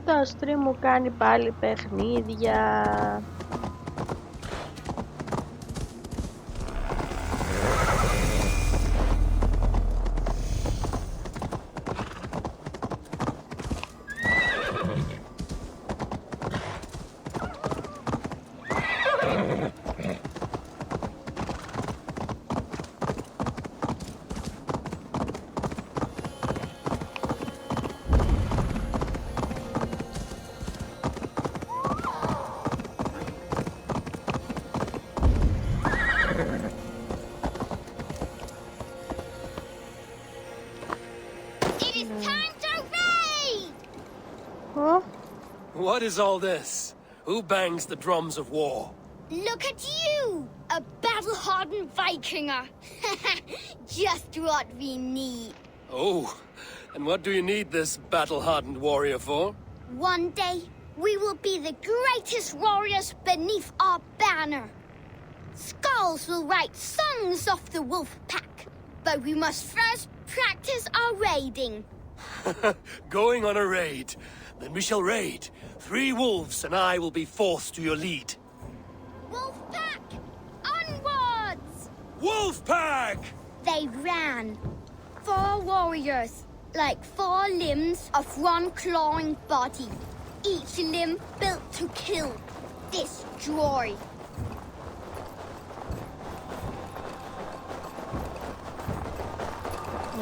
το stream μου κάνει πάλι παιχνίδια. What is all this? Who bangs the drums of war? Look at you! A battle-hardened Vikinger. Just what we need. Oh, and what do you need this battle-hardened warrior for? One day, we will be the greatest warriors beneath our banner. Skulls will write songs of the wolf pack, but we must first practice our raiding. Going on a raid. Then we shall raid. 3 wolves and I will be fourth to your lead. Wolf pack! Onwards! Wolf pack! They ran. 4 warriors, like 4 limbs of one clawing body. Each limb built to kill, destroy.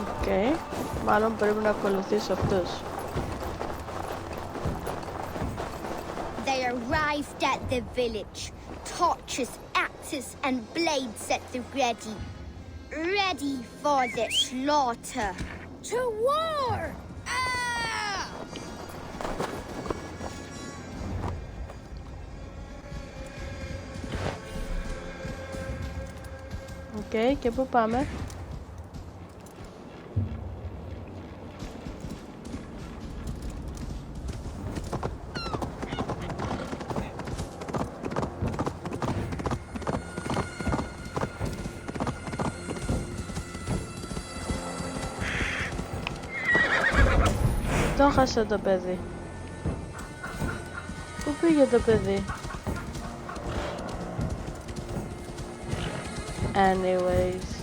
Okay, μάλλον πρέπει να ακολουθήσω αυτούς. They arrived at the village. Torches, axes, and blades at the ready. Ready for the slaughter. To war! Ah! Okay, και πού πάμε? Το χάσα το παιδί. Πού πήγε το παιδί? Anyways.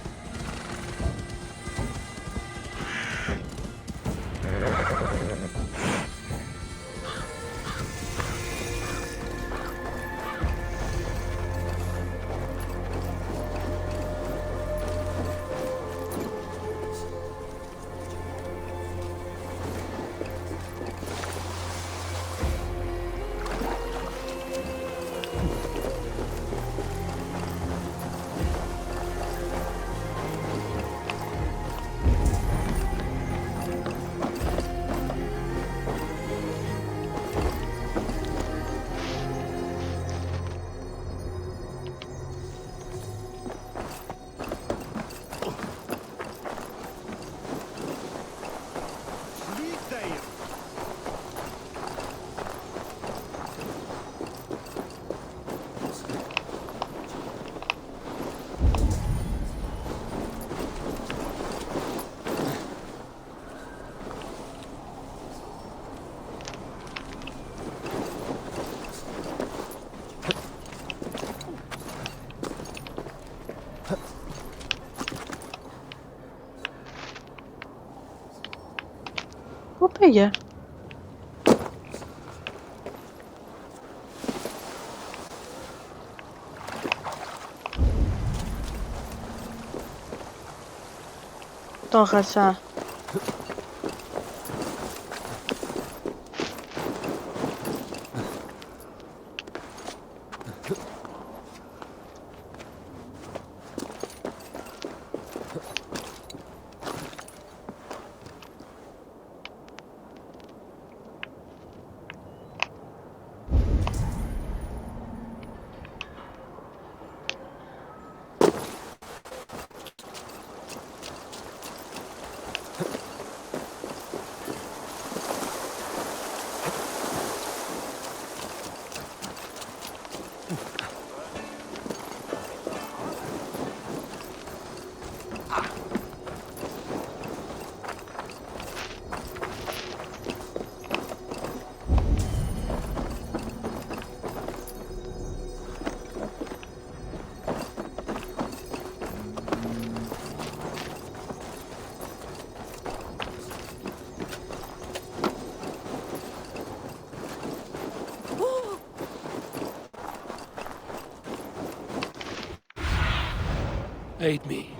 Πού πήγε? Τον χασά. hate me.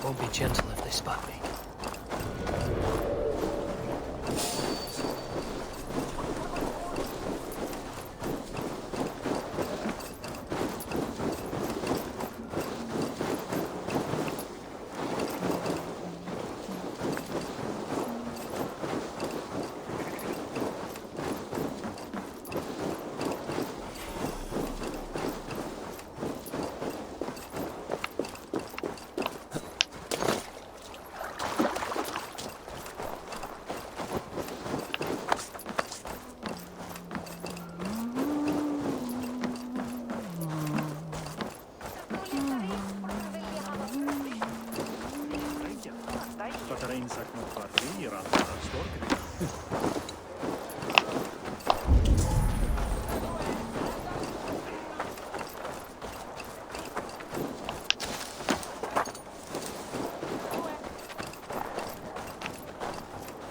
Won't be gentle if they spot me.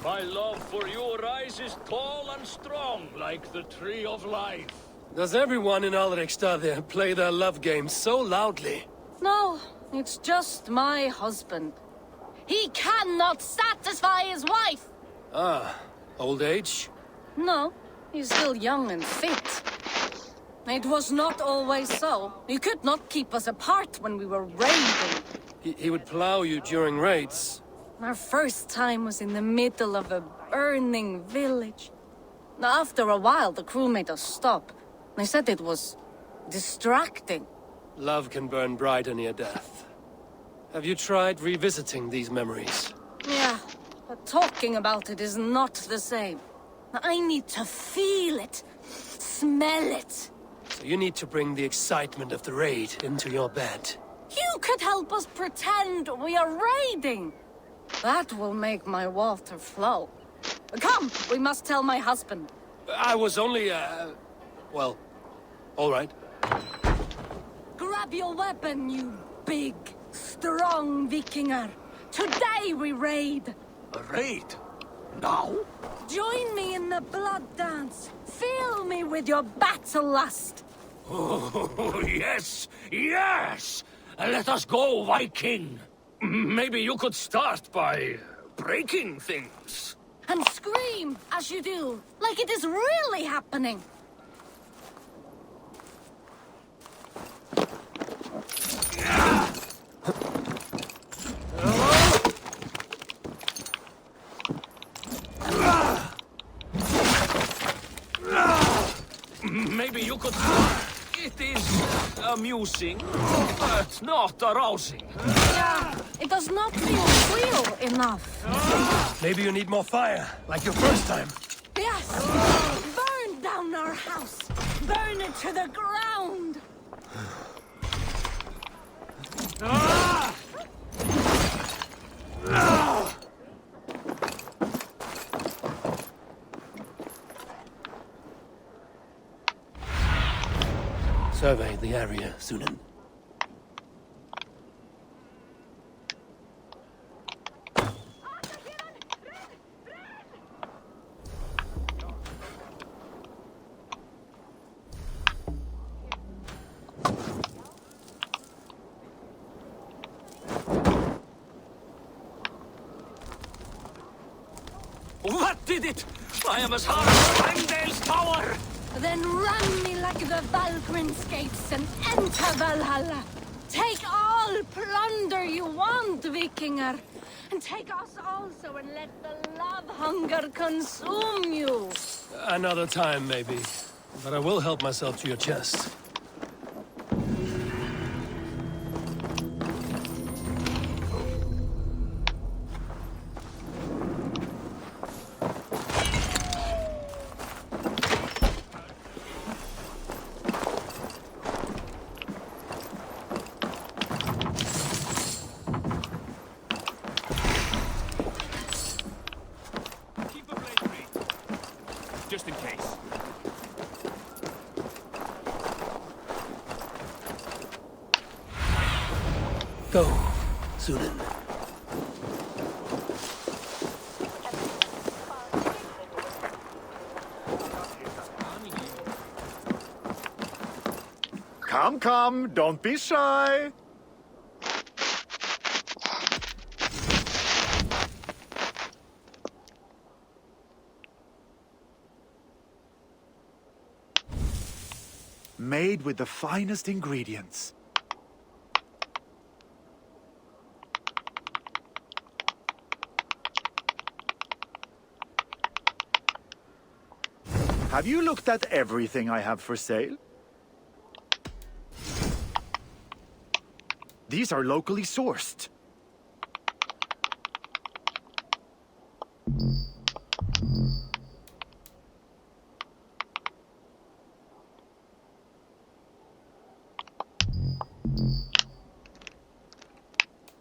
My love for you rises tall and strong like the tree of life. Does everyone in Stadia play their love game so loudly? No, it's just my husband. He cannot satisfy his wife! Ah, old age? No, he's still young and fit. It was not always so. He could not keep us apart when we were raiding. He would plow you during raids. Our first time was in the middle of a burning village. After a while, the crew made us stop. They said it was distracting. Love can burn brighter near death. Have you tried revisiting these memories? Yeah, but talking about it is not the same. I need to feel it, smell it. So you need to bring the excitement of the raid into your bed. You could help us pretend we are raiding. That will make my water flow. Come, we must tell my husband. I was only, well, all right. Grab your weapon, you big, strong Vikinger. Today we raid. A raid? Now? Join me in the blood dance. Fill me with your battle lust. Oh, yes, yes! Let us go, Viking. Maybe you could start by breaking things. And scream as you do, like it is really happening. could start. It is amusing, but not arousing. Yeah, it does not feel real enough. Maybe you need more fire, like your first time. Yes! Burn down our house! Burn it to the ground! Survey the area, Sunan. What did it? I am as hard as Heimdall's tower! Then run me like the Valkyrin's gates and enter Valhalla. Take all plunder you want, Vikinger. And take us also and let the love hunger consume you. Another time, maybe. But I will help myself to your chest. Just in case. Go, Sunan. Come, come, don't be shy. Made with the finest ingredients. Have you looked at everything I have for sale? These are locally sourced.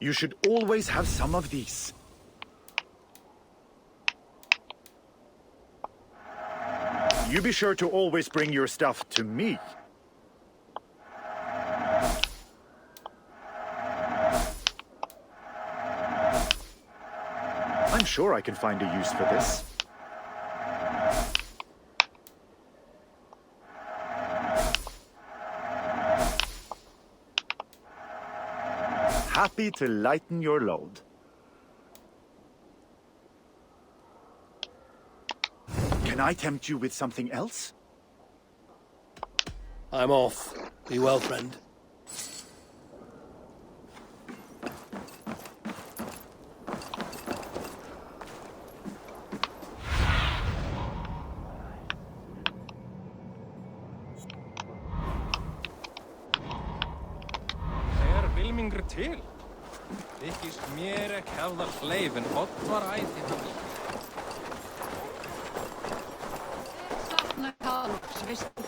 You should always have some of these. You be sure to always bring your stuff to me. I'm sure I can find a use for this. Happy to lighten your load. Can I tempt you with something else? I'm off. Be well, friend. Vilmingur til. Þykist mér ekki hafa það hleif en Oddvar æði hann. Sakna Karls, veist.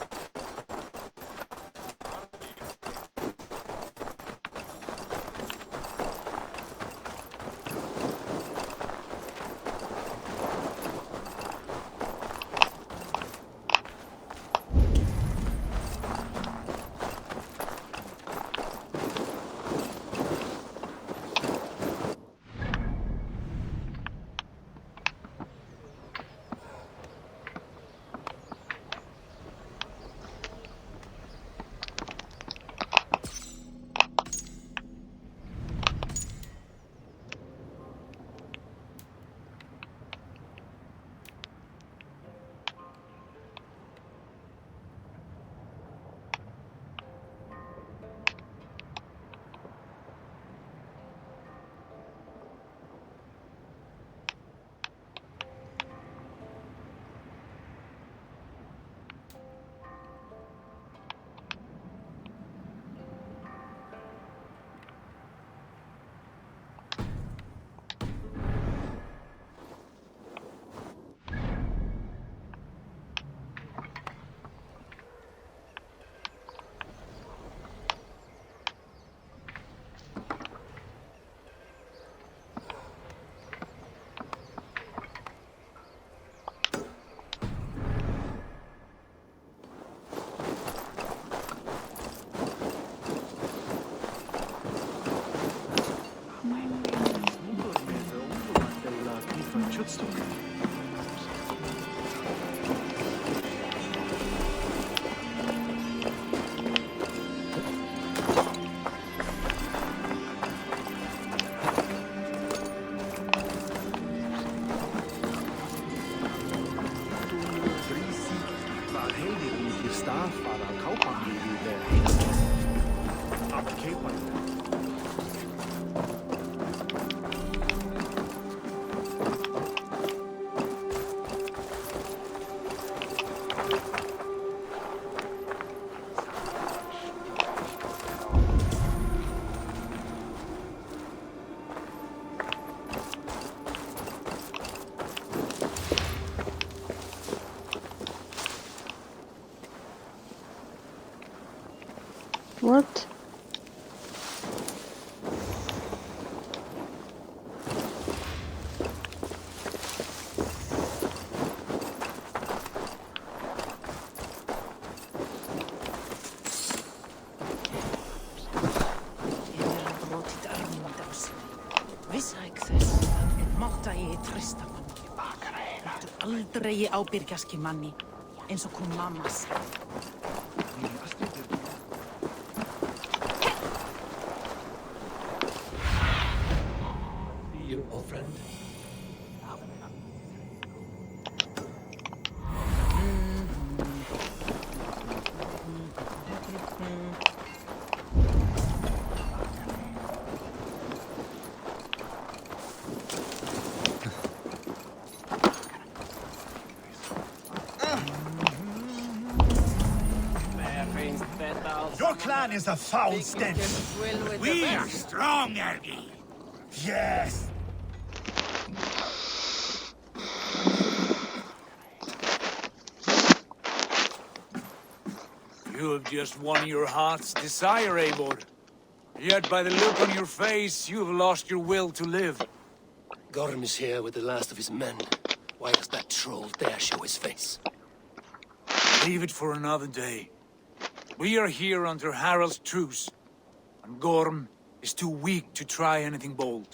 What? Aldrei ábyrgjaski manni, eins og kom mamma sagði. Your old friend. Your clan is a foul stench. We are strong, Ergi. Yes. You have just won your heart's desire, Eivor. Yet by the look on your face, you have lost your will to live. Gorm is here with the last of his men. Why does that troll dare show his face? Leave it for another day. We are here under Harald's truce, and Gorm is too weak to try anything bold.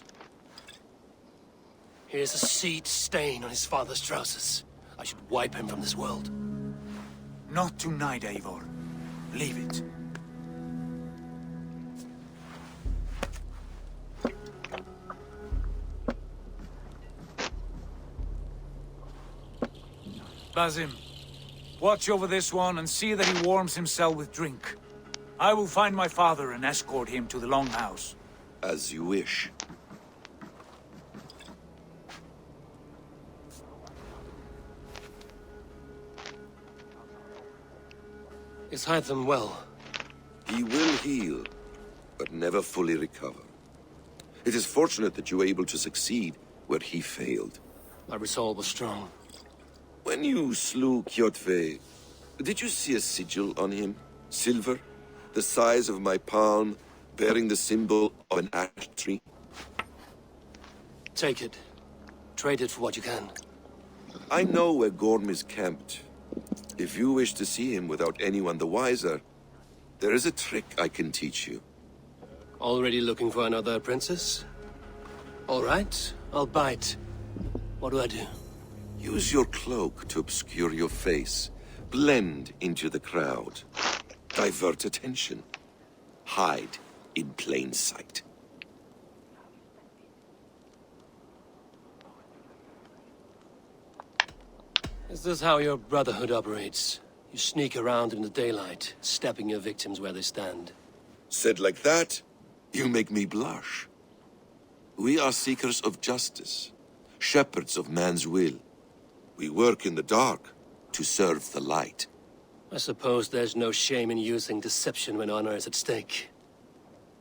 Here's a seed stain on his father's trousers. I should wipe him from this world. Not tonight, Eivor. Leave it. Basim, watch over this one and see that he warms himself with drink. I will find my father and escort him to the Longhouse. As you wish. Is Hytham well? He will heal, but never fully recover. It is fortunate that you were able to succeed where he failed. My resolve was strong. When you slew Kjotve, did you see a sigil on him? Silver, the size of my palm, bearing the symbol of an ash tree? Take it. Trade it for what you can. I know where Gorm is camped. If you wish to see him without anyone the wiser, there is a trick I can teach you. Already looking for another princess? All right, I'll bite. What do I do? Use your cloak to obscure your face. Blend into the crowd. Divert attention. Hide in plain sight. Is this how your brotherhood operates? You sneak around in the daylight, stepping your victims where they stand. Said like that, you make me blush. We are seekers of justice, shepherds of man's will. We work in the dark to serve the light. I suppose there's no shame in using deception when honor is at stake.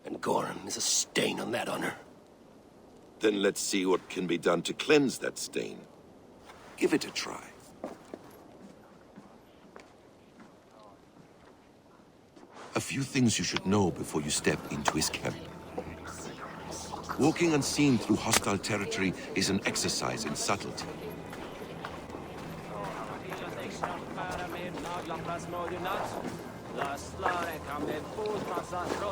And Gorm is a stain on that honor. Then let's see what can be done to cleanse that stain. Give it a try. A few things you should know before you step into his camp. Walking unseen through hostile territory is an exercise in subtlety.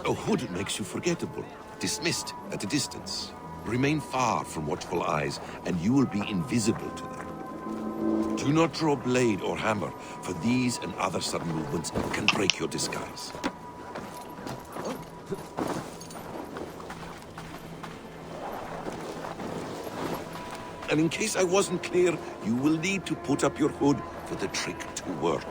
A hood makes you forgettable, dismissed at a distance. Remain far from watchful eyes, and you will be invisible to them. Do not draw blade or hammer, for these and other sudden movements can break your disguise. And in case I wasn't clear, you will need to put up your hood for the trick to work.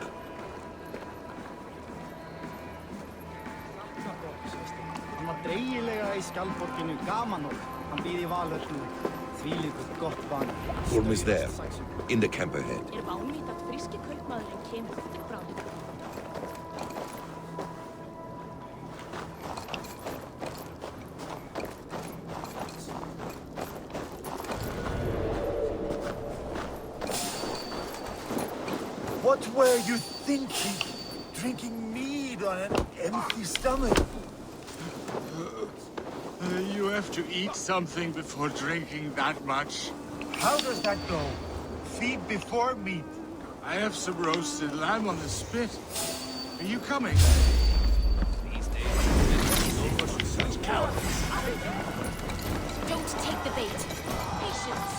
Gorm is there, in the camp ahead. What were you thinking? Drinking mead on an empty stomach. You have to eat something before drinking that much. How does that go? Feed before meat. I have some roasted lamb on the spit. Are you coming? Such cowardice. Don't take the bait. Patience.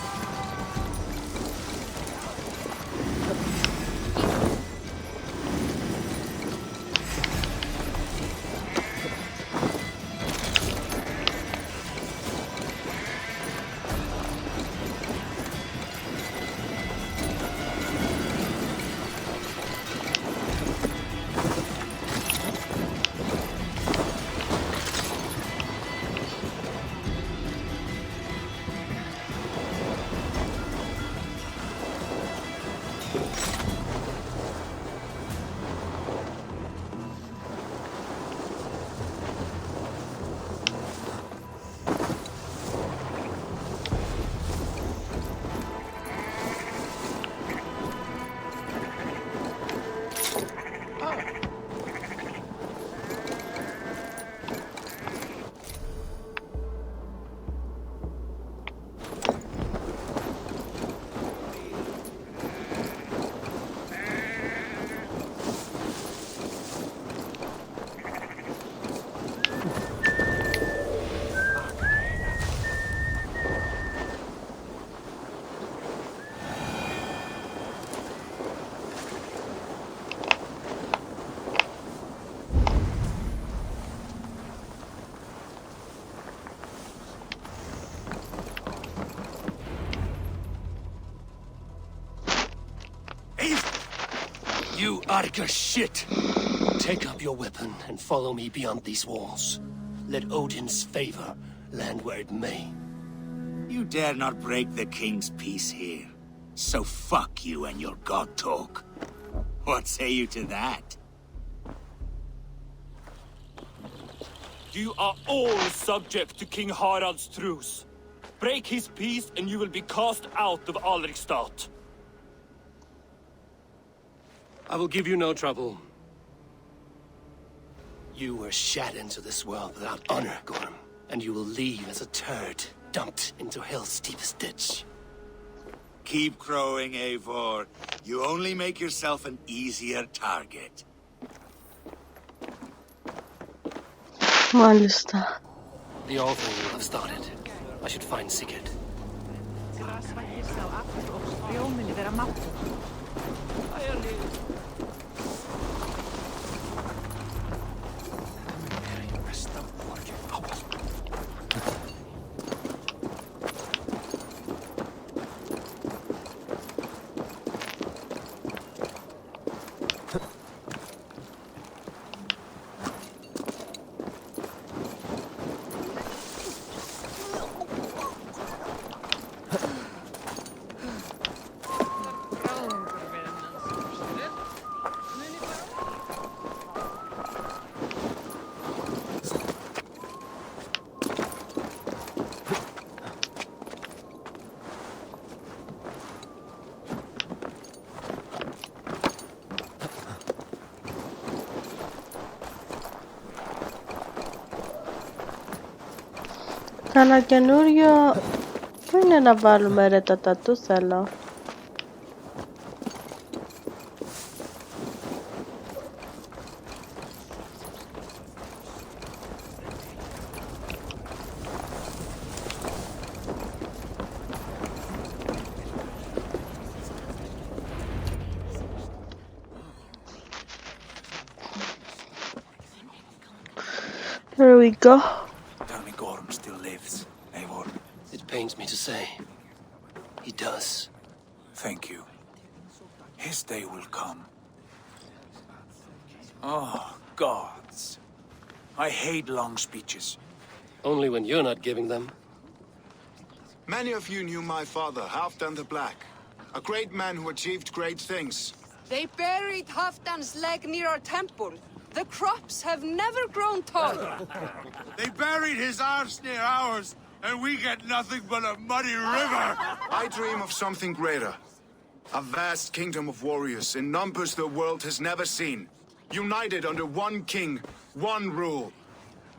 You Arca shit! Take up your weapon and follow me beyond these walls. Let Odin's favor land where it may. You dare not break the king's peace here. So fuck you and your god talk. What say you to that? You are all subject to King Harald's truce. Break his peace and you will be cast out of Alrikstad. I will give you no trouble. You were shat into this world without honor, Gorm, and you will leave as a turd dumped into hell's deepest ditch. Keep crowing, Eivor. You only make yourself an easier target. Μάλιστα. The altar will have started. I should find Sigurd. Κάνα καινούριο... Πού είναι να βάλουμε ρε τα τατού θέλω. There we go. Tell me Gorm still lives, Eivor. It pains me to say. He does. Thank you. His day will come. Oh, gods. I hate long speeches. Only when you're not giving them. Many of you knew my father, Halfdan the Black. A great man who achieved great things. They buried Halfdan's leg near our temple. The crops have never grown taller. They buried his arse near ours, and we get nothing but a muddy river. I dream of something greater. A vast kingdom of warriors in numbers the world has never seen. united under one king, one rule.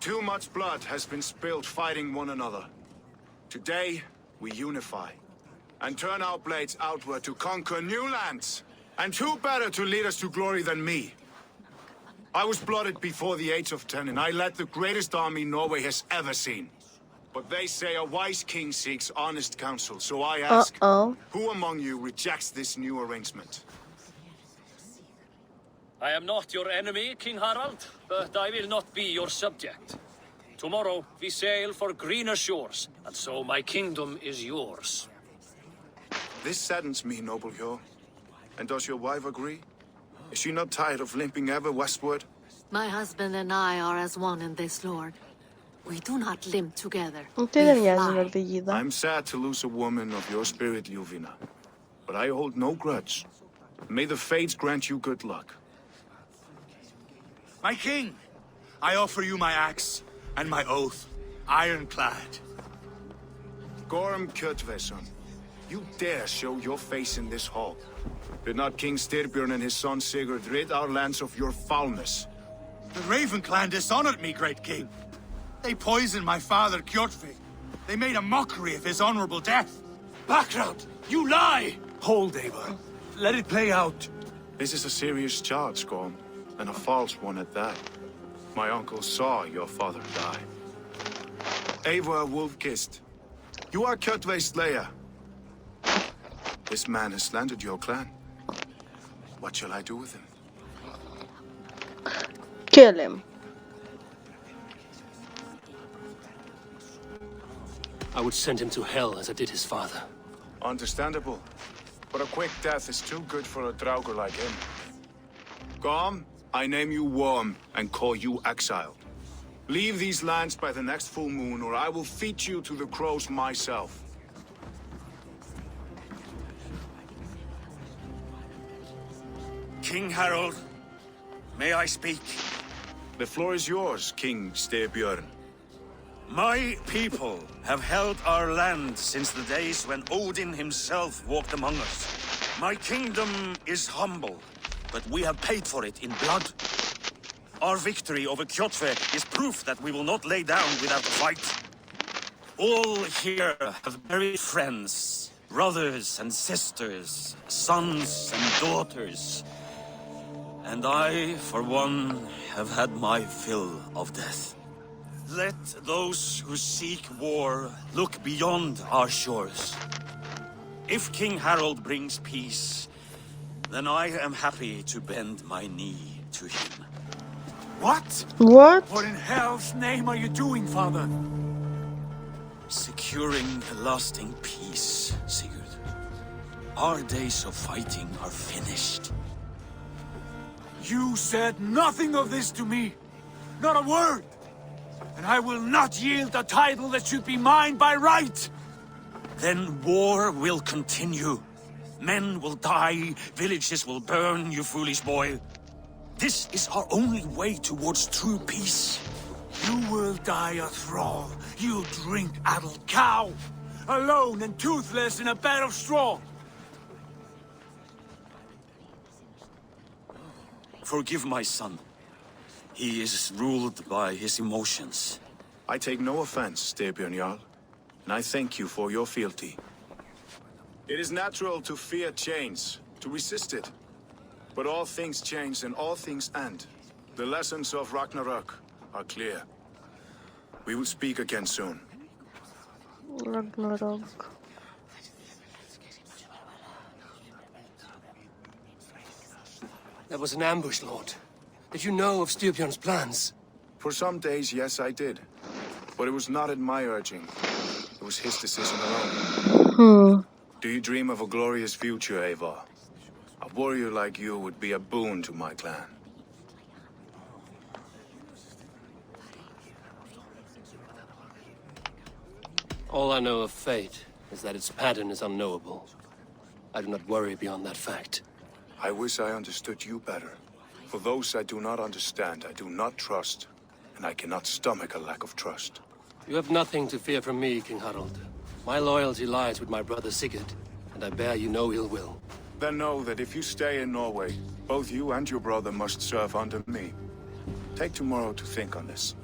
Too much blood has been spilled fighting one another. Today, we unify and turn our blades outward to conquer new lands. And who better to lead us to glory than me? I was blooded before the age of 10, and I led the greatest army Norway has ever seen. But they say a wise king seeks honest counsel, so I ask, who among you rejects this new arrangement? I am not your enemy, King Harald, but I will not be your subject. Tomorrow we sail for greener shores, and so my kingdom is yours. This saddens me, noble Hjor. And does your wife agree? Is she not tired of limping ever westward? My husband and I are as one in this, Lord. We do not limp together. I'm sad to lose a woman of your spirit, Ljuvina. But I hold no grudge. May the fates grant you good luck. My king, I offer you my axe and my oath, ironclad. Gorm Kjotveson, you dare show your face in this hall. Did not King Styrbjörn and his son Sigurd rid our lands of your foulness? The Raven clan dishonored me, great king. They poisoned my father, Kjotve. They made a mockery of his honorable death. Background! You lie! Hold, Eivor. Let it play out. This is a serious charge, Gorm, and a false one at that. My uncle saw your father die. Eivor Wolf-Kissed, you are Kjotve's slayer. This man has slandered your clan. What shall I do with him? Kill him. I would send him to hell as I did his father. Understandable. But a quick death is too good for a Draugr like him. Gorm, I name you Worm and call you exiled. Leave these lands by the next full moon, or I will feed you to the crows myself. King Harald, may I speak? The floor is yours, King Styrbjörn. My people have held our land since the days when Odin himself walked among us. My kingdom is humble, but we have paid for it in blood. Our victory over Kjotve is proof that we will not lay down without a fight. All here have buried friends, brothers and sisters, sons and daughters. And I, for one, have had my fill of death. Let those who seek war look beyond our shores. If King Harald brings peace, then I am happy to bend my knee to him. What? What? What in hell's name are you doing, father? Securing a lasting peace, Sigurd. Our days of fighting are finished. You said nothing of this to me. Not a word. And I will not yield a title that should be mine by right. Then war will continue. Men will die, villages will burn, you foolish boy. This is our only way towards true peace. You will die a thrall. You drink-addled cow. Alone and toothless in a bed of straw. Forgive my son. He is ruled by his emotions. I take no offense, Styrbjörn Jarl, and I thank you for your fealty. It is natural to fear change, to resist it. But all things change and all things end. The lessons of Ragnarok are clear. We will speak again soon. Ragnarok. That was an ambush, Lord. Did you know of Styrbjörn's plans? For some days, yes, I did. But it was not at my urging. It was his decision alone. Do you dream of a glorious future, Eivor? A warrior like you would be a boon to my clan. All I know of fate is that its pattern is unknowable. I do not worry beyond that fact. I wish I understood you better. For those I do not understand, I do not trust. And I cannot stomach a lack of trust. You have nothing to fear from me, King Harald. My loyalty lies with my brother Sigurd, and I bear you no ill will. Then know that if you stay in Norway, both you and your brother must serve under me. Take tomorrow to think on this.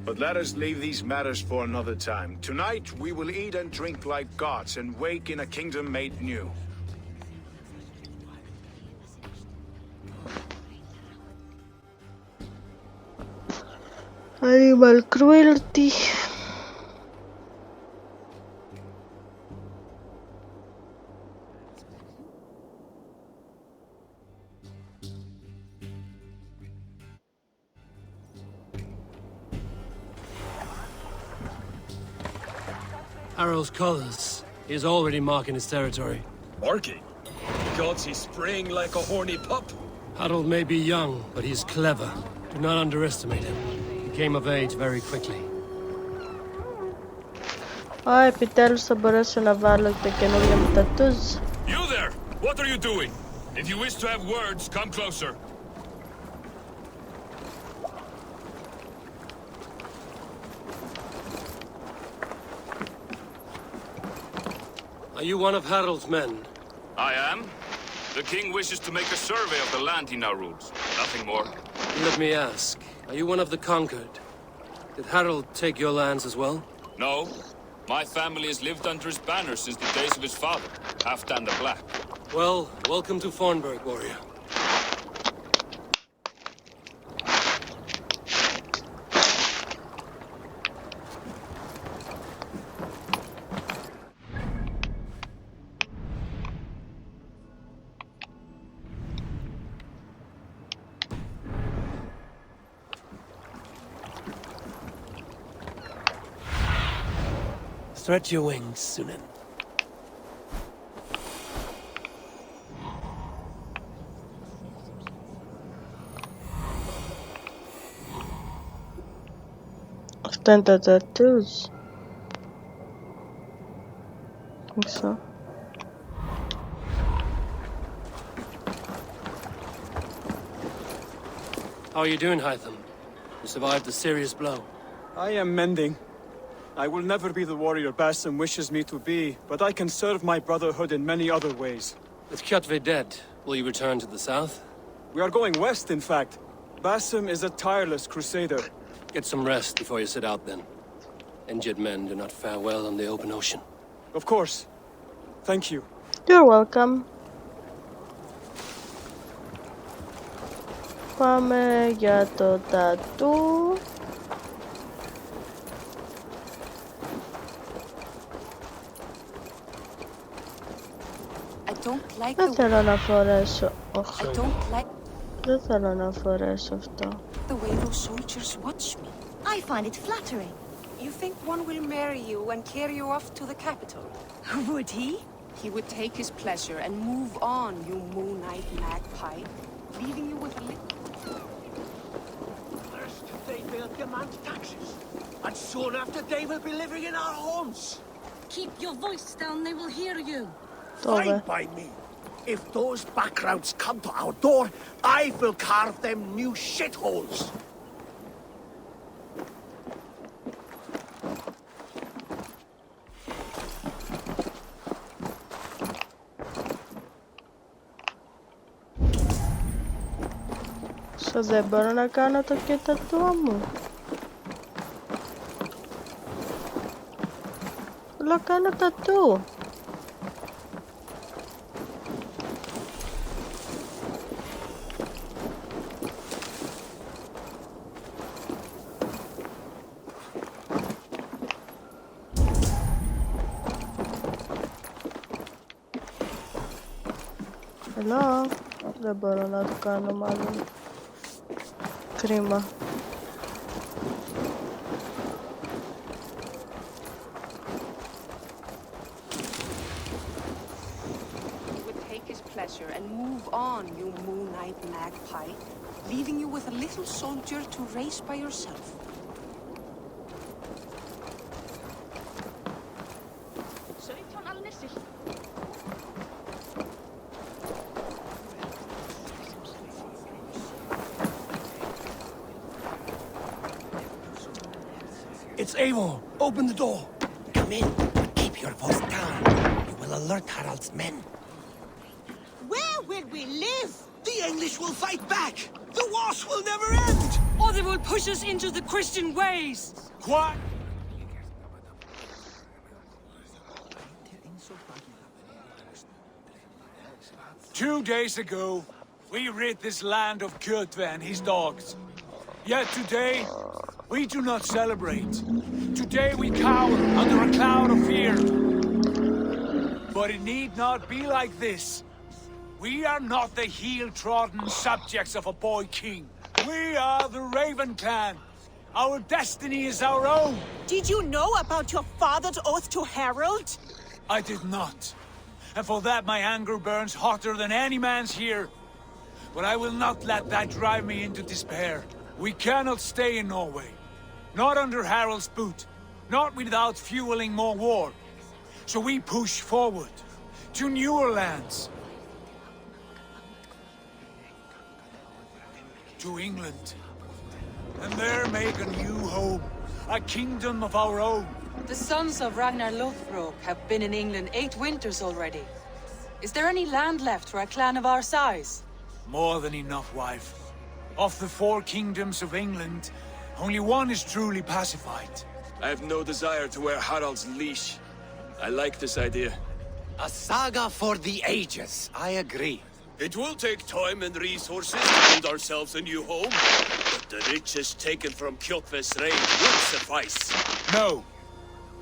But let us leave these matters for another time. Tonight, we will eat and drink like gods and wake in a kingdom made new. Animal cruelty. Harald's colors. He is already marking his territory. Marking? Gods, he's spraying like a horny pup. Harald may be young, but he's clever. Do not underestimate him. He came of age very quickly. Επιτέλους θα μπορέσω να βάλω τα καινούργια μου tattoos. You there! What are you doing? If you wish to have words, come closer. Are you one of Harald's men? I am. The king wishes to make a survey of the land he now rules. Nothing more. Let me ask, are you one of the conquered? Did Harald take your lands as well? No. My family has lived under his banner since the days of his father, Halfdan the Black. Well, welcome to Fornburg, warrior. Stretch your wings, Sunan. Αυτά είναι τα tattoos. Think so. How are you doing, Hytham? You survived a serious blow. I am mending. I will never be the warrior Basim wishes me to be, but I can serve my brotherhood in many other ways. With Kjotve dead, will you return to the south? We are going west, in fact. Basim is a tireless crusader. Get some rest before you set out, then. Injured men do not fare well on the open ocean. Of course. Thank you. You're welcome. Πάμε για το tattoo. Δεν θέλω να φορέσω. Δεν θέλω να φορέσω αυτό. The way those soldiers watch me. I find it flattering. You think one will marry you and carry you off to the capital? Would he? He would take his pleasure and move on, you moon-eyed magpie, leaving you with a little... First, they will demand taxes, and soon after they will be living in our homes. Keep your voice down, they will hear you. Fine by me. If those backgrounds come to our door, I will carve them new shitholes. Δεν μπορώ να κάνω το tattoo μου. Θέλω κάνω tattoo. Hello. Δεν μπορώ να το κάνω μάλλον. Κρίμα. Pleasure and move on, you moon-eyed magpie, leaving you with a little soldier to race by yourself. It's Eivor. Open the door. Come in. Keep your voice down. You will alert Harald's men. will we live? The English will fight back! The wars will never end! Or they will push us into the Christian ways! What? 2 days ago, we rid this land of Kjotve and his dogs. Yet today, we do not celebrate. Today we cower under a cloud of fear. But it need not be like this. We are not the heel-trodden subjects of a boy king. We are the Raven clan. Our destiny is our own. Did you know about your father's oath to Harold? I did not. And for that my anger burns hotter than any man's here. But I will not let that drive me into despair. We cannot stay in Norway. Not under Harold's boot. Not without fueling more war. So we push forward. To newer lands. To England. And there make a new home. A kingdom of our own. The sons of Ragnar Lothbrok have been in England 8 winters already. Is there any land left for a clan of our size? More than enough, wife. Of the 4 kingdoms of England, only one is truly pacified. I have no desire to wear Harald's leash. I like this idea. A saga for the ages, I agree. It will take time and resources to build ourselves a new home, but the riches taken from Kjotve's raid will suffice. No.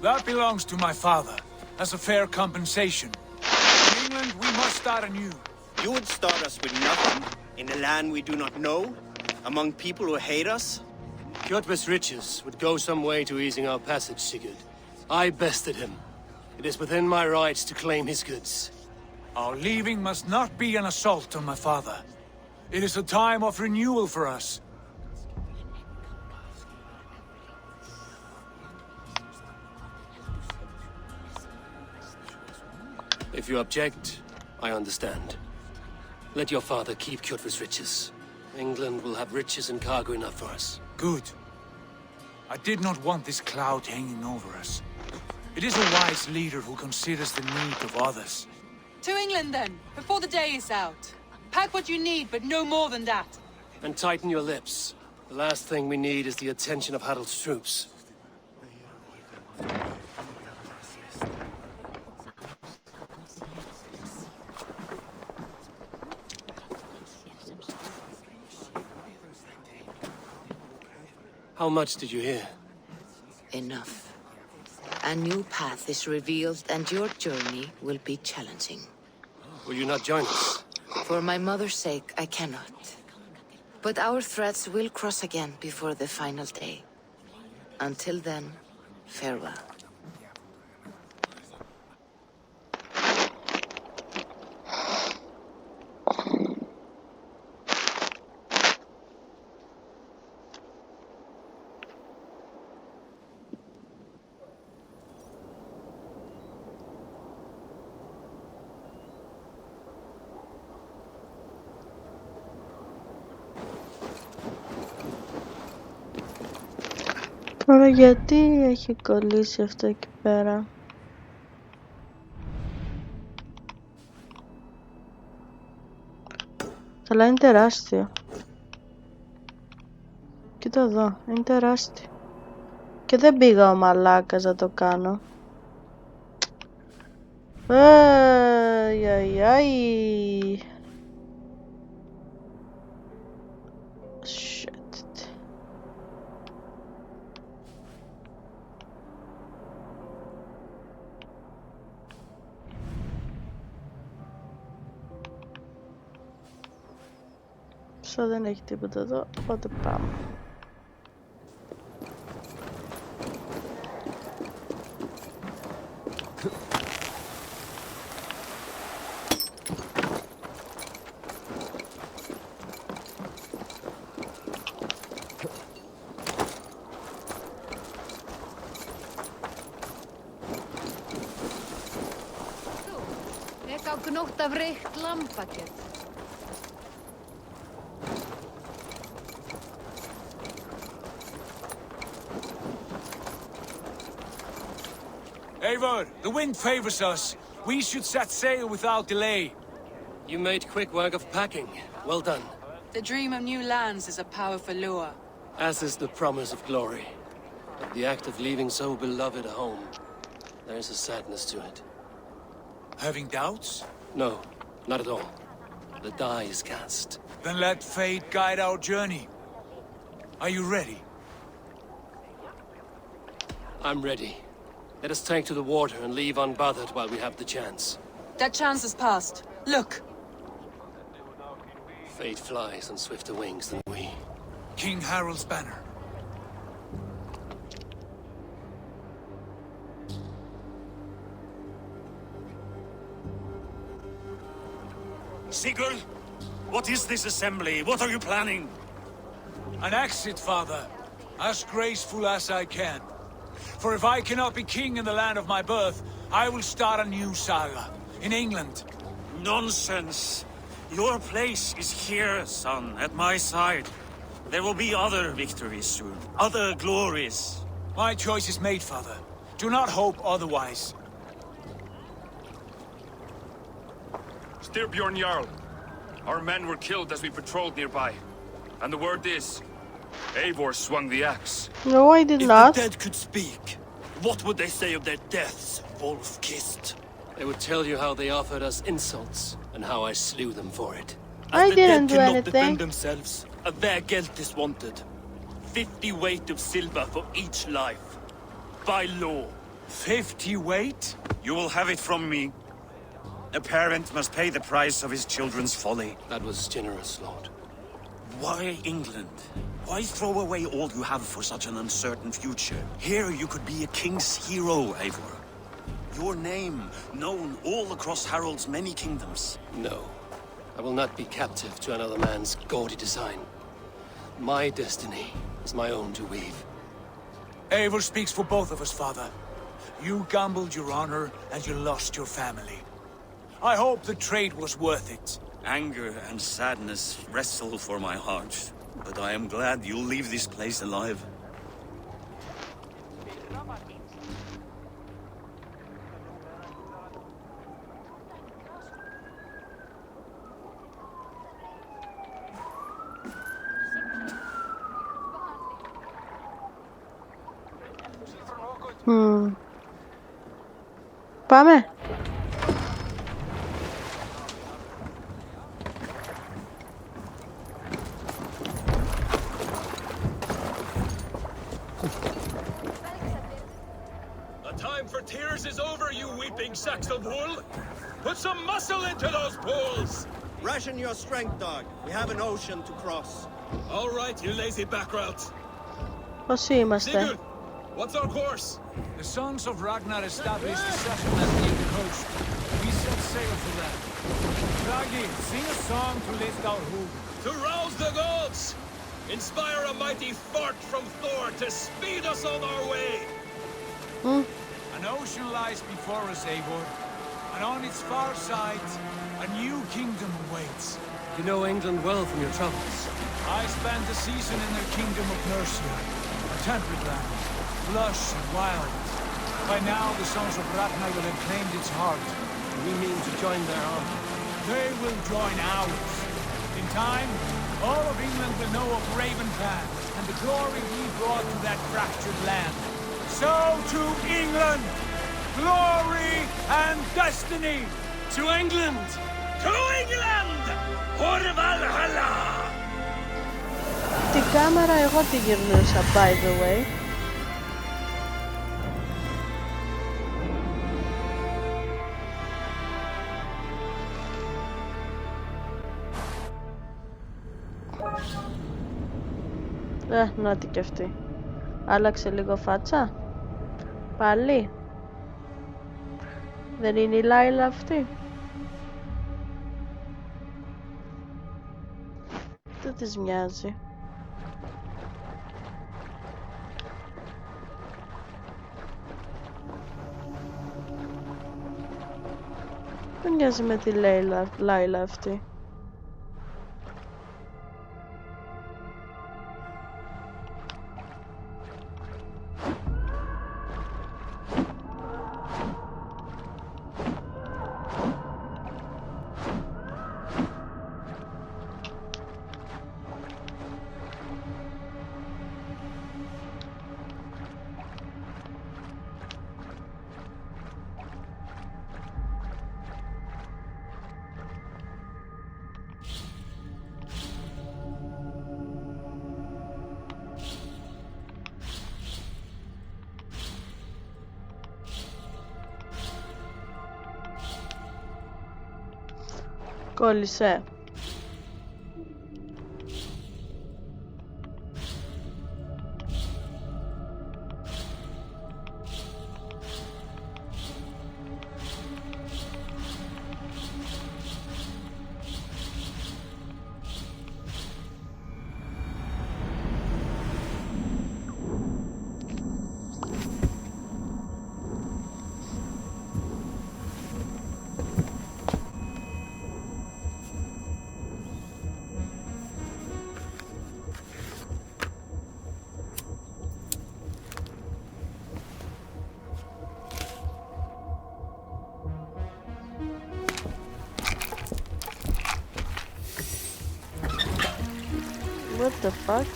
That belongs to my father, as a fair compensation. In England, we must start anew. You would start us with nothing, in a land we do not know, among people who hate us? Kjotve's riches would go some way to easing our passage, Sigurd. I bested him. It is within my rights to claim his goods. Our leaving must not be an assault on my father. It is a time of renewal for us. If you object, I understand. Let your father keep Kjotve's riches. England will have riches and cargo enough for us. Good. I did not want this cloud hanging over us. It is a wise leader who considers the need of others. To England then, before the day is out. Pack what you need, but no more than that. And tighten your lips. The last thing we need is the attention of Harald's troops. How much did you hear? Enough. A new path is revealed and your journey will be challenging. Will you not join us? For my mother's sake, I cannot. But our threads will cross again before the final day. Until then, farewell. Τώρα γιατί έχει κολλήσει αυτό εκεί πέρα? Αλλά είναι τεράστιο. Κοίτα εδώ, είναι τεράστιο. Και δεν πήγα ο μαλάκας να το κάνω. Αϊ. Δεν έχει τίποτα εδώ, οπότε πάμε. Ek á gnótt af reykt lambakjöt. Eivor, the wind favors us. We should set sail without delay. You made quick work of packing. Well done. The dream of new lands is a powerful lure. As is the promise of glory. But the act of leaving so beloved a home, there is a sadness to it. Having doubts? No, not at all. The die is cast. Then let fate guide our journey. Are you ready? I'm ready. Let us take to the water and leave unbothered while we have the chance. That chance is past. Look! Fate flies on swifter wings than we. King Harald's banner. Sigurd, what is this assembly? What are you planning? An exit, father. As graceful as I can. For if I cannot be king in the land of my birth, I will start a new saga. In England. Nonsense. Your place is here, son, at my side. There will be other victories soon. Other glories. My choice is made, father. Do not hope otherwise. Styrbjorn Jarl. Our men were killed as we patrolled nearby. And the word is, Eivor swung the axe. No, I did If not. the dead could speak, what would they say of their deaths, wolf-kissed? They would tell you how they offered us insults, and how I slew them for it. I didn't do cannot anything. defend themselves. A vergelt is wanted. 50 weight of silver for each life. By law. 50 weight? You will have it from me. A parent must pay the price of his children's folly. That was generous, Lord. Why England? Why throw away all you have for such an uncertain future? Here you could be a king's hero, Eivor. Your name known all across Harald's many kingdoms. No. I will not be captive to another man's gaudy design. My destiny is my own to weave. Eivor speaks for both of us, father. You gambled your honor, and you lost your family. I hope the trade was worth it. Anger and sadness wrestle for my heart, but I am glad you'll leave this place alive. Πάμε. The time for tears is over, you weeping sacks of wool! Put some muscle into those pools! Ration your strength, dog. We have an ocean to cross. All right, you lazy backroutes. Πόσοι είμαστε? Sigurd, what's our course? The sons of Ragnar established a settlement near the coast. We set sail for them. Ragi, sing a song to lift our hoof. To rouse the gods! Inspire a mighty fart from Thor to speed us on our way! An ocean lies before us, Eivor. And on its far side, a new kingdom awaits. You know England well from your travels. I spent a season in their kingdom of Mercia, a temperate land, lush and wild. By now, the sons of Ragnar will have claimed its heart. We mean to join their army. They will join ours. In time, all of England will know of Raven Clan and the glory we brought to that fractured land. So to England, glory and destiny. To England! To England! For Valhalla! Την κάμερα εγώ τη γυρνούσα, by the way. Να τι και αυτή. Άλλαξε λίγο φάτσα. Πάλι. Δεν είναι η Λάιλα αυτή. Δεν της μοιάζει. Δεν μοιάζει με τη Λάιλα αυτή. Κόλλησε. What the fuck?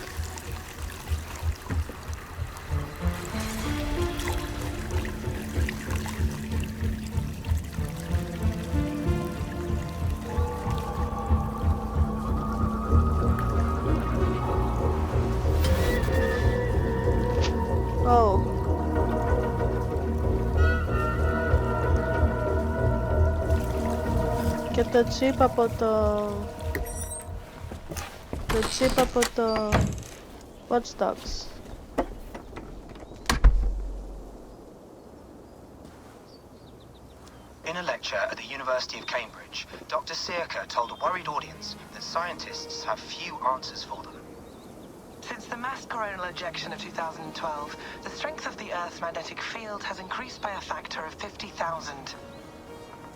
Oh. Και το chip από το chip από το Watch Dogs. In a lecture at the University of Cambridge, Dr. Circa told a worried audience that scientists have few answers for them. Since the mass coronal ejection of 2012, the strength of the Earth's magnetic field has increased by a factor of 50,000.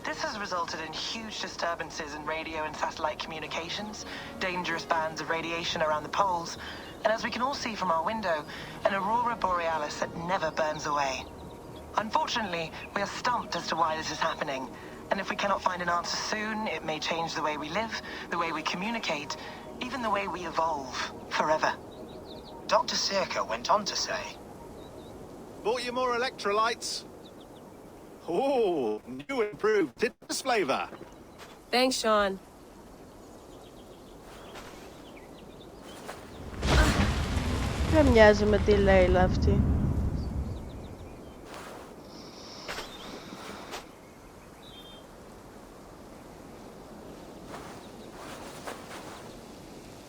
This has resulted in huge disturbances in radio and satellite communications, dangerous bands of radiation around the poles, and as we can all see from our window, an aurora borealis that never burns away. Unfortunately, we are stumped as to why this is happening, and if we cannot find an answer soon, it may change the way we live, the way we communicate, even the way we evolve, forever. Dr. Circa went on to say, "Bought you more electrolytes? Oh, new improved citrus flavor." Thanks, Sean. Δεν μοιάζει με τη Λέιλα αυτή.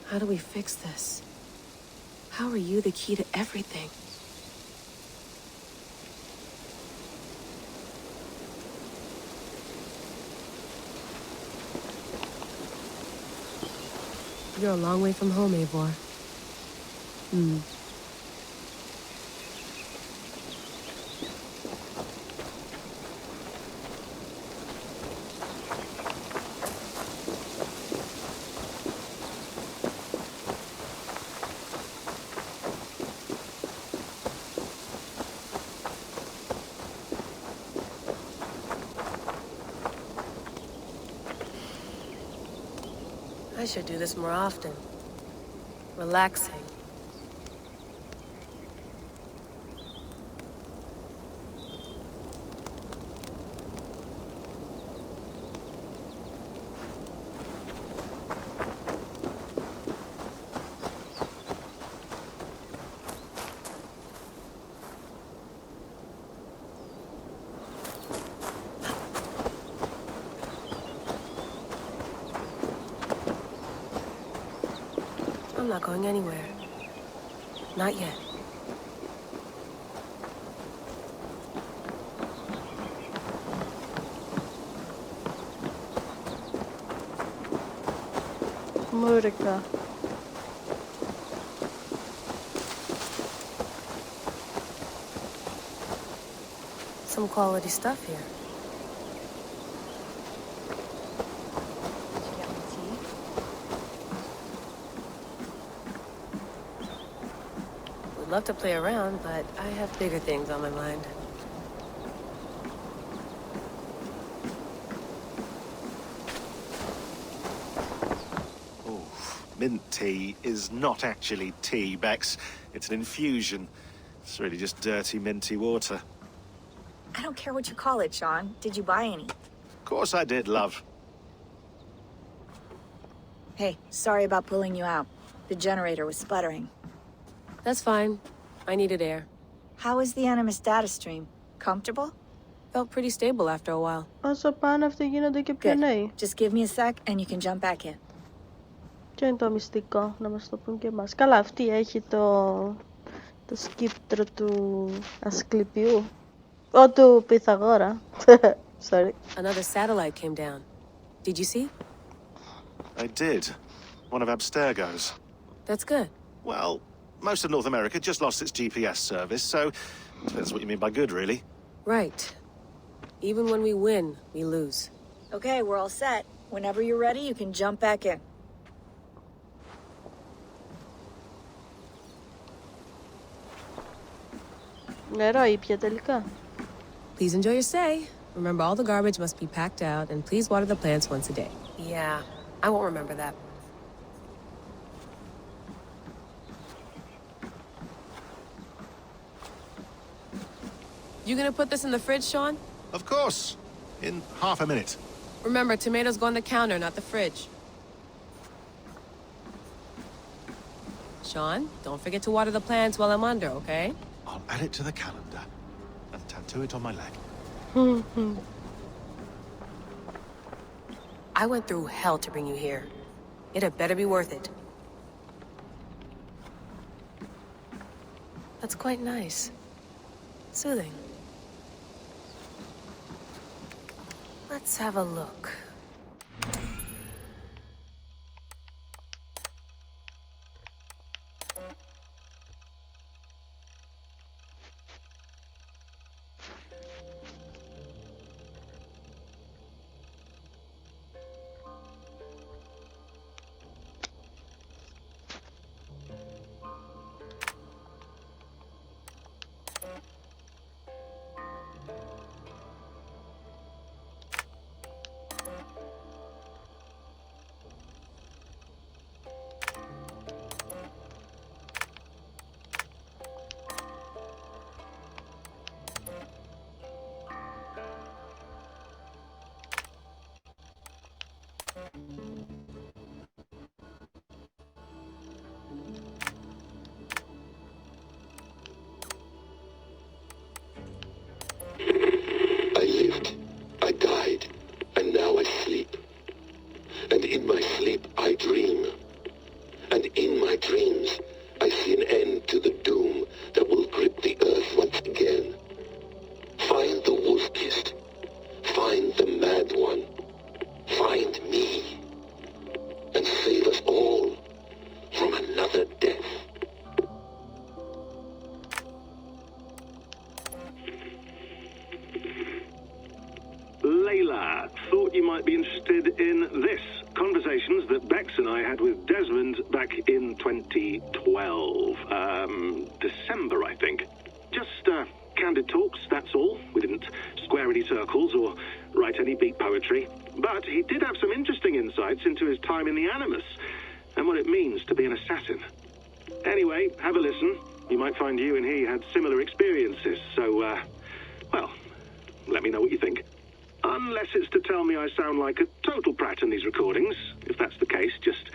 How do we fix this? How are you the key to everything? You're a long way from home, Eivor. I should do this more often. Relaxing. I'm not going anywhere. Not yet. Μούρικα. Some quality stuff here. Love to play around, but I have bigger things on my mind. Oh, mint tea is not actually tea, Bex. It's an infusion. It's really just dirty, minty water. I don't care what you call it, Sean. Did you buy any? Of course I did, love. Hey, sorry about pulling you out. The generator was sputtering. That's fine. I needed air. How is the Animus data stream? Comfortable? Felt pretty stable after a while. Όσο πάνε αυτοί γίνονται και πιο νέοι. Just give me a sec and you can jump back in. Ποιο είναι το μυστικό, να μας το πούν και εμάς. Καλά, αυτή έχει το σκύπτρο του Ασκληπιού. Του Πυθαγόρα. Sorry. Another satellite came down. Did you see? I did. One of Abstergo's. That's good. Well, most of North America just lost its GPS service, so depends what you mean by good, really. Right. Even when we win, we lose. Okay, we're all set. Whenever you're ready, you can jump back in. Νερό ήπια τελικά. Please enjoy your stay. Remember, all the garbage must be packed out, and please water the plants once a day. Yeah, I won't remember that. You gonna put this in the fridge, Sean? Of course. In half a minute. Remember, tomatoes go on the counter, not the fridge. Sean, don't forget to water the plants while I'm under, okay? I'll add it to the calendar and tattoo it on my leg. I went through hell to bring you here. It had better be worth it. That's quite nice. Soothing. Let's have a look. I lived, I died, and now I sleep. And in my sleep I dream. And in my dreams I see an end to the doom that will grip the earth once again. Find the wolf-kissed. Find the mad one. Find me. And save us all from another death. Layla, thought you might be interested in this. Conversations that Bex and I had with Desmond back in 2012. December, I think. Just candid talks, that's all. We didn't square any circles or write any beat poetry. But he did have some interesting insights into his time in the Animus and what it means to be an assassin. Anyway, have a listen. You might find you and he had similar experiences. So, well, let me know what you think. Unless it's to tell me I sound like a total prat in these recordings. If that's the case, just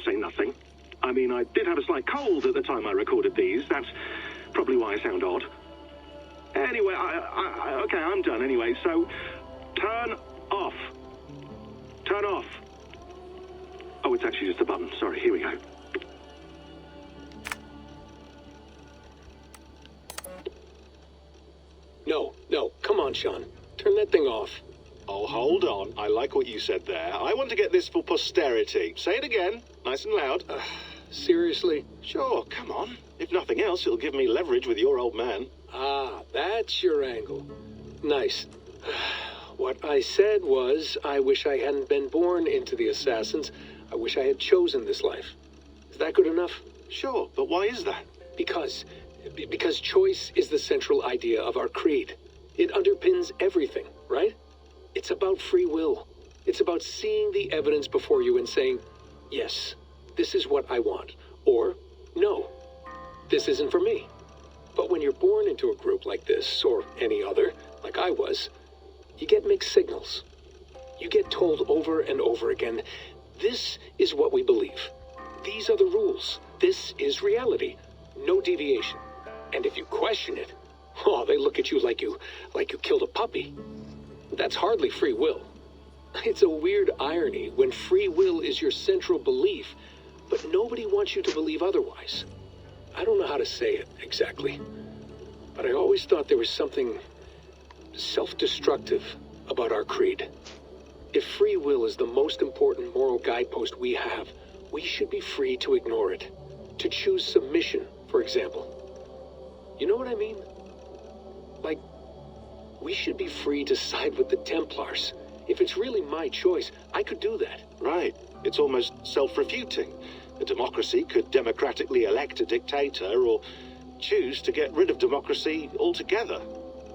say nothing. I mean, I did have a slight cold at the time I recorded these. That's probably why I sound odd. Anyway, okay, I'm done anyway. So, turn off. Turn off. Oh, it's actually just a button. Sorry, here we go. No, come on, Sean. Turn that thing off. Oh, hold on. I like what you said there. I want to get this for posterity. Say it again, nice and loud. Seriously? Sure, come on. If nothing else, it'll give me leverage with your old man. Ah, that's your angle. Nice. What I said was, I wish I hadn't been born into the Assassins. I wish I had chosen this life. Is that good enough? Sure, but why is that? Because choice is the central idea of our creed. It underpins everything, right? It's about free will. It's about seeing the evidence before you and saying, yes, this is what I want. Or, no, this isn't for me. But when you're born into a group like this, or any other, like I was, you get mixed signals. You get told over and over again, this is what we believe. These are the rules. This is reality. No deviation. And if you question it, Oh, they look at you like you killed a puppy. That's hardly free will. It's a weird irony when free will is your central belief, but nobody wants you to believe otherwise. I don't know how to say it exactly, but I always thought there was something self-destructive about our creed. If free will is the most important moral guidepost we have, we should be free to ignore it. To choose submission, for example. You know what I mean? Like, we should be free to side with the Templars. If it's really my choice, I could do that. Right. It's almost self-refuting. A democracy could democratically elect a dictator or choose to get rid of democracy altogether.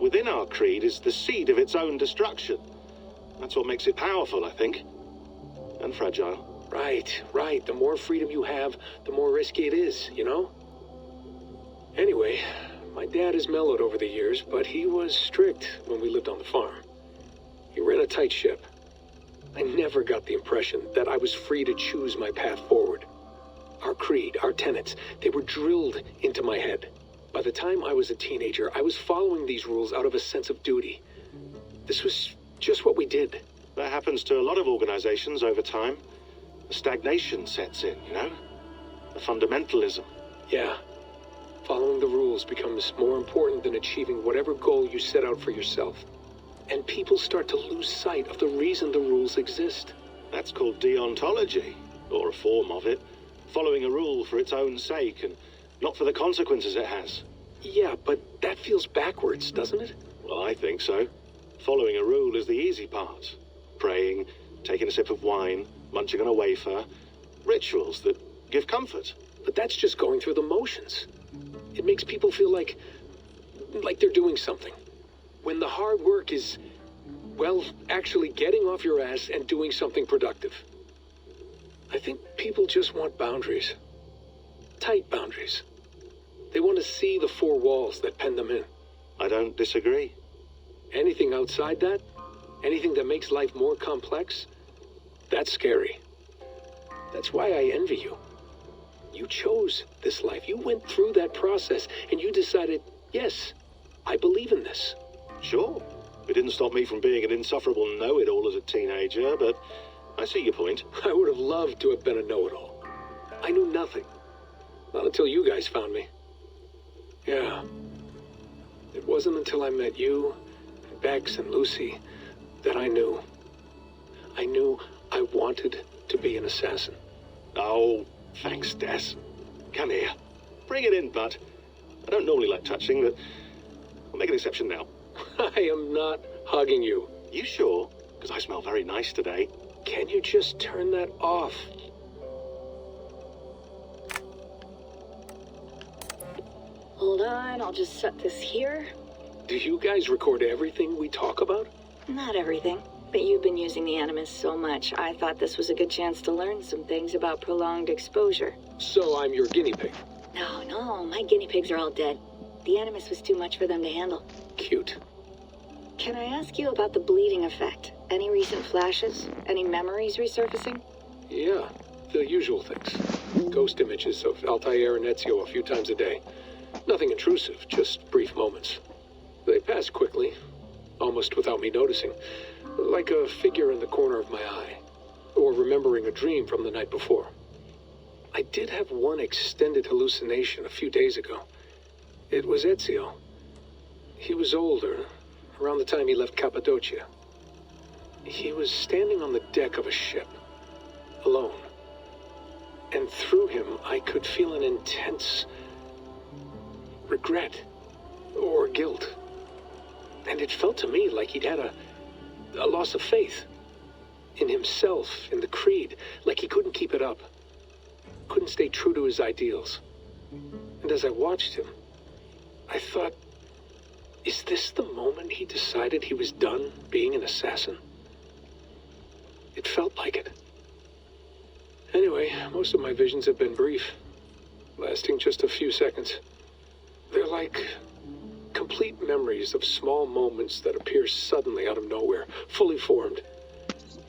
Within our creed is the seed of its own destruction. That's what makes it powerful, I think. And fragile. Right. The more freedom you have, the more risky it is, you know? Anyway, my dad has mellowed over the years, but he was strict when we lived on the farm. He ran a tight ship. I never got the impression that I was free to choose my path forward. Our creed, our tenets, they were drilled into my head. By the time I was a teenager, I was following these rules out of a sense of duty. This was just what we did. That happens to a lot of organizations over time. The stagnation sets in, you know? The fundamentalism. Yeah. Following the rules becomes more important than achieving whatever goal you set out for yourself. And people start to lose sight of the reason the rules exist. That's called deontology, or a form of it. Following a rule for its own sake and not for the consequences it has. Yeah, but that feels backwards, doesn't it? Well, I think so. Following a rule is the easy part. Praying, taking a sip of wine, munching on a wafer. Rituals that give comfort. But that's just going through the motions. It makes people feel like they're doing something. When the hard work is, well, actually getting off your ass and doing something productive. I think people just want boundaries. Tight boundaries. They want to see the four walls that pen them in. I don't disagree. Anything outside that, anything that makes life more complex, that's scary. That's why I envy you. You chose this life. You went through that process and you decided, yes, I believe in this. Sure. It didn't stop me from being an insufferable know-it-all as a teenager, but I see your point. I would have loved to have been a know-it-all. I knew nothing. Not until you guys found me. Yeah. It wasn't until I met you, and Bex and Lucy, that I knew. I knew I wanted to be an assassin. Oh, thanks, Des. Come here. Bring it in, bud. I don't normally like touching, but I'll make an exception now. I am not hugging you. You sure? Because I smell very nice today. Can you just turn that off? Hold on, I'll just set this here. Do you guys record everything we talk about? Not everything, but you've been using the Animus so much, I thought this was a good chance to learn some things about prolonged exposure. So I'm your guinea pig? No, my guinea pigs are all dead. The Animus was too much for them to handle. Cute. Can I ask you about the bleeding effect? Any recent flashes? Any memories resurfacing? Yeah, the usual things. Ghost images of Altair and Ezio a few times a day. Nothing intrusive, just brief moments. They pass quickly, almost without me noticing. Like a figure in the corner of my eye. Or remembering a dream from the night before. I did have one extended hallucination a few days ago. It was Ezio. He was older, around the time he left Cappadocia. He was standing on the deck of a ship, alone. And through him, I could feel an intense regret or guilt. And it felt to me like he'd had a loss of faith in himself, in the creed, like he couldn't keep it up, couldn't stay true to his ideals. And as I watched him, I thought, is this the moment he decided he was done being an assassin? It felt like it. Anyway, most of my visions have been brief, lasting just a few seconds. They're like complete memories of small moments that appear suddenly out of nowhere, fully formed.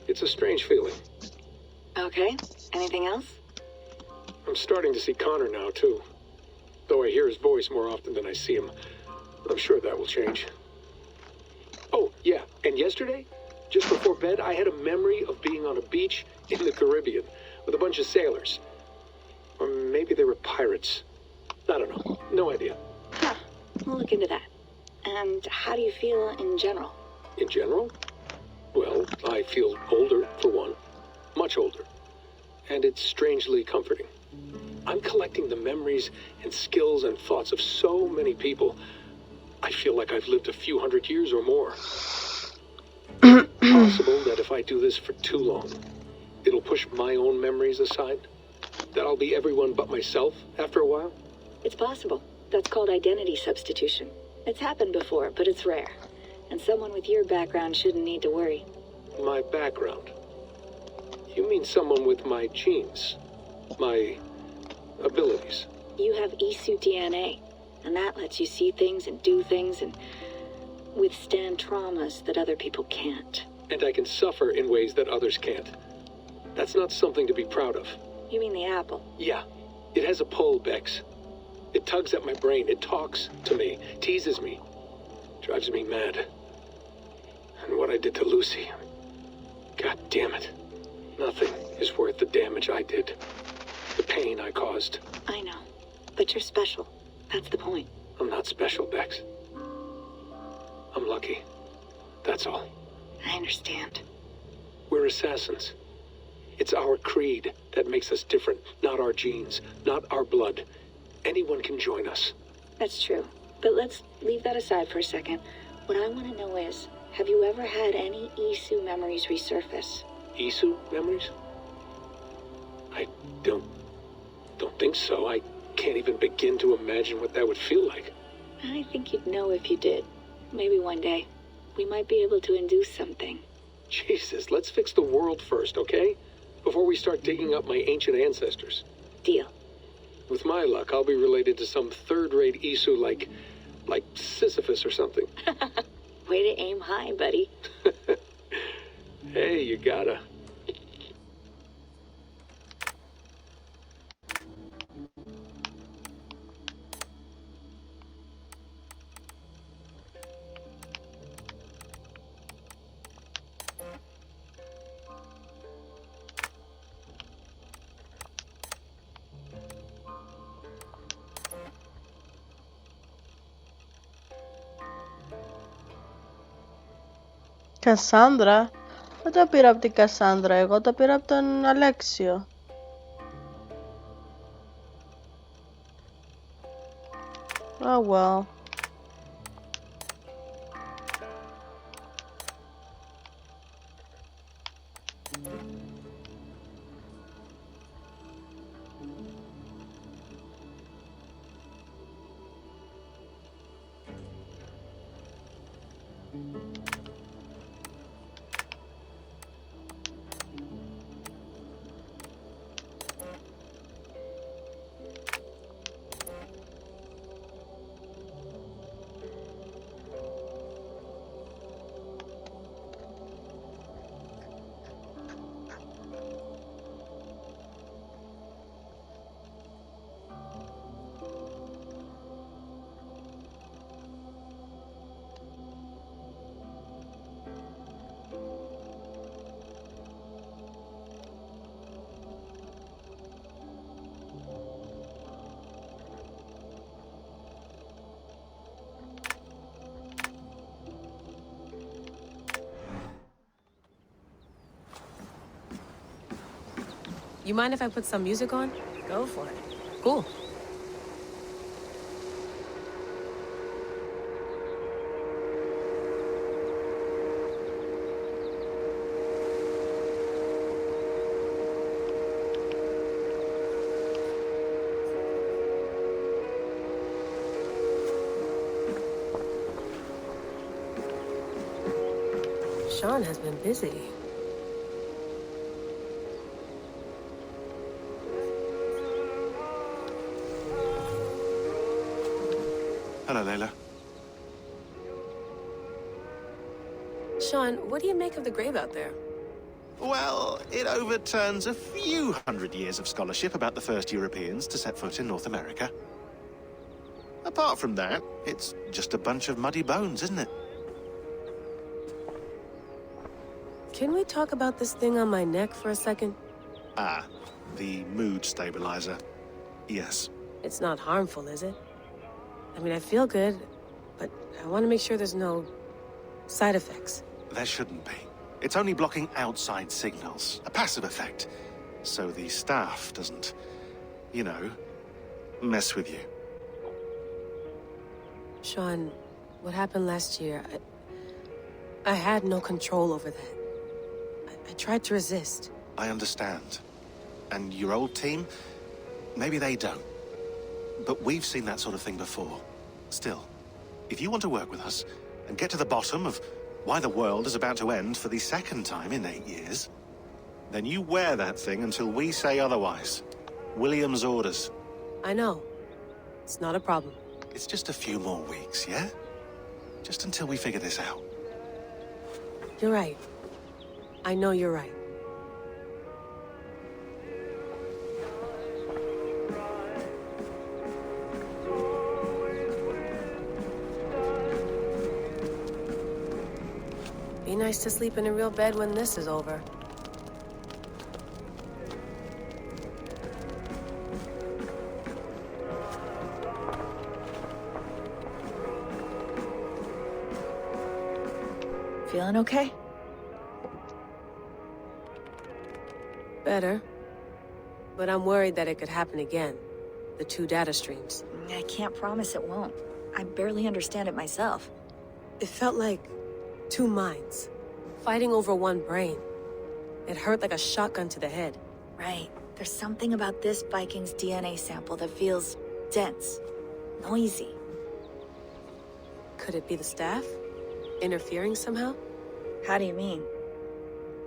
It's a strange feeling. Okay, anything else? I'm starting to see Connor now, too. Though I hear his voice more often than I see him. I'm sure that will change. Oh, yeah, and yesterday, just before bed, I had a memory of being on a beach in the Caribbean with a bunch of sailors. Or maybe they were pirates. I don't know. No idea. Huh. We'll look into that. And how do you feel in general? In general? Well, I feel older, for one. Much older. And it's strangely comforting. I'm collecting the memories and skills and thoughts of so many people. I feel like I've lived a few hundred years or more. Possible that if I do this for too long, it'll push my own memories aside? That I'll be everyone but myself after a while? It's possible. That's called identity substitution. It's happened before, but it's rare. And someone with your background shouldn't need to worry. My background? You mean someone with my genes? My abilities? You have Isu DNA, and that lets you see things and do things and withstand traumas that other people can't. And I can suffer in ways that others can't. That's not something to be proud of. You mean the apple? Yeah. It has a pull, Bex. It tugs at my brain. It talks to me. Teases me. Drives me mad. And what I did to Lucy. God damn it. Nothing is worth the damage I did. The pain I caused. I know. But you're special. That's the point. I'm not special, Bex. I'm lucky. That's all. I understand. We're assassins. It's our creed that makes us different, not our genes, not our blood. Anyone can join us. That's true. But let's leave that aside for a second. What I want to know is, have you ever had any Isu memories resurface? Isu memories? I don't think so. I can't even begin to imagine what that would feel like. I think you'd know if you did. Maybe one day. We might be able to induce something. Jesus, let's fix the world first, okay? Before we start digging up my ancient ancestors. Deal. With my luck, I'll be related to some third-rate Isu like Sisyphus or something. Way to aim high, buddy. Hey, you gotta. Κασάνδρα. Δεν το πήρα από την Κασάνδρα, εγώ το πήρα από τον Αλέξιο. Oh well. You mind if I put some music on? Go for it. Cool. Sean has been busy. Hello, Layla. Sean, what do you make of the grave out there? Well, it overturns a few hundred years of scholarship about the first Europeans to set foot in North America. Apart from that, it's just a bunch of muddy bones, isn't it? Can we talk about this thing on my neck for a second? Ah, the mood stabilizer. Yes. It's not harmful, is it? I mean, I feel good, but I want to make sure there's no side effects. There shouldn't be. It's only blocking outside signals, a passive effect, so the staff doesn't, you know, mess with you. Sean, what happened last year, I had no control over that. I tried to resist. I understand. And your old team, maybe they don't. But we've seen that sort of thing before. Still, if you want to work with us and get to the bottom of why the world is about to end for the second time in 8 years, then you wear that thing until we say otherwise. William's orders. I know. It's not a problem. It's just a few more weeks, yeah? Just until we figure this out. You're right. I know you're right. Be nice to sleep in a real bed when this is over. Feeling okay? Better. But I'm worried that it could happen again. The 2 data streams. I can't promise it won't. I barely understand it myself. It felt like 2 minds, fighting over 1 brain. It hurt like a shotgun to the head. Right. There's something about this Viking's DNA sample that feels dense, noisy. Could it be the staff? Interfering somehow? How do you mean?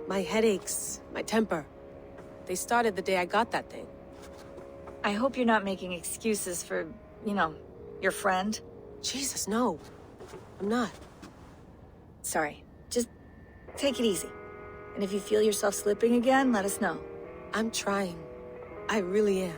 My headaches, my temper. They started the day I got that thing. I hope you're not making excuses for, you know, your friend. Jesus, no. I'm not. Sorry. Just take it easy. And if you feel yourself slipping again, let us know. I'm trying. I really am.